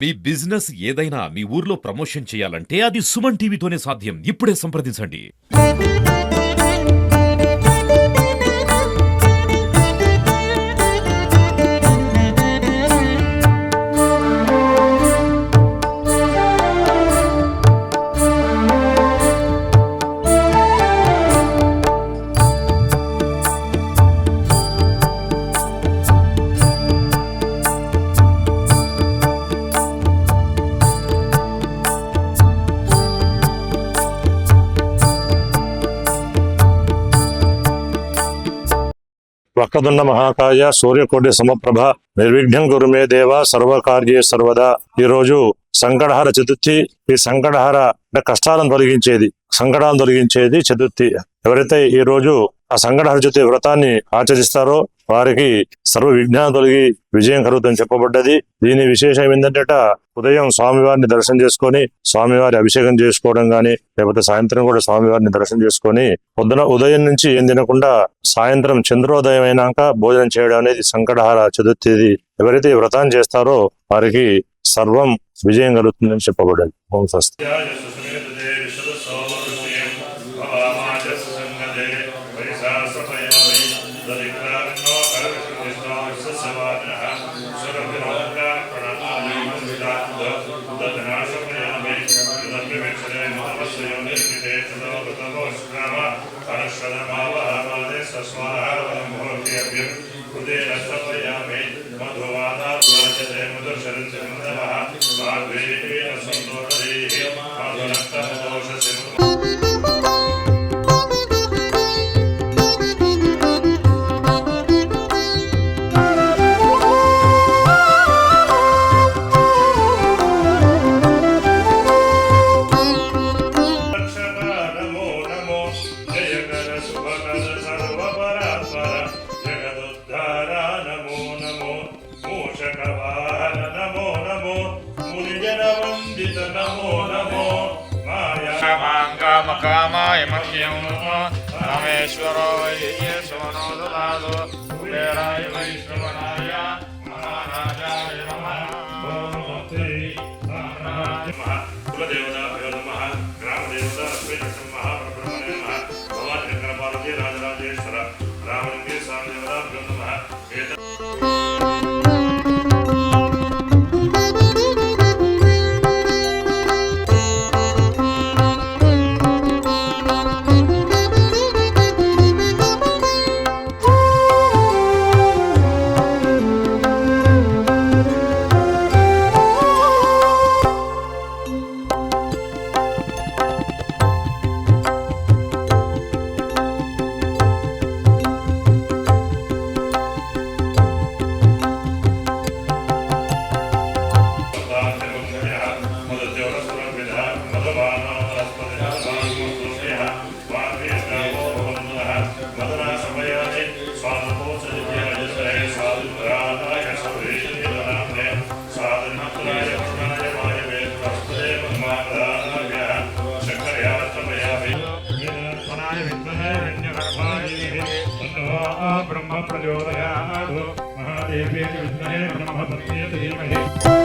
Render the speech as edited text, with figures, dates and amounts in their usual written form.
మీ business ఏదైనా మీ ఊర్లో promotion చేయాలంటే అది సుమన్ టీవీతోనే సాధ్యం. ఇప్పుడే సంప్రదించండి. వక్రతుండ మహాకాయ సూర్యకోటి సమప్రభ నిర్విఘ్నం కురు మే దేవ సర్వకార్యే సర్వదా. ఈ రోజు సంకటహర చతుర్థి. ఈ సంకటహర అంటే కష్టాలను తొలగించేది చతుర్థి. ఎవరైతే ఈ రోజు ఆ సంకటహర చతుర్థి వ్రతాన్ని ఆచరిస్తారో వారికి సర్వ విఘ్నాలు తొలగి విజయం కలుగుతుందని చెప్పబడ్డది. దీని విశేషం ఏంటంటే ఉదయం స్వామివారిని దర్శనం చేసుకొని స్వామివారి అభిషేకం చేసుకోవడం గాని, లేకపోతే సాయంత్రం కూడా స్వామివారిని దర్శనం చేసుకొని ఉదయం నుంచి ఏం తినకుండా సాయంత్రం చంద్రోదయం అయినాక భోజనం చేయడం అనేది సంకటహార చతుర్థిది. ఎవరైతే ఈ వ్రతాన్ని చేస్తారో వారికి సర్వం విజయం కలుగుతుందని చెప్పబడ్డది. ఓం స్వస్తి. కామాయ మహ్యం రామేశ్వరో వైశ్వనో దదాదో కుబేరాయ వైష్ణవనాయ మహారాజాయ నమః. కులదేవతాభ్యో నమః. గ్రామదేవత మహాబ్రహ్మణ్య నమః. భగవాన్ శంకర పార్వతీ రాజరాజేశ్వర రామలింగే స్వామి దేవతాభ్యో నమః. ब्रह्म प्रचोदयात् महादेवेति विद्महे ब्रह्मपत्न्यै धीमहि.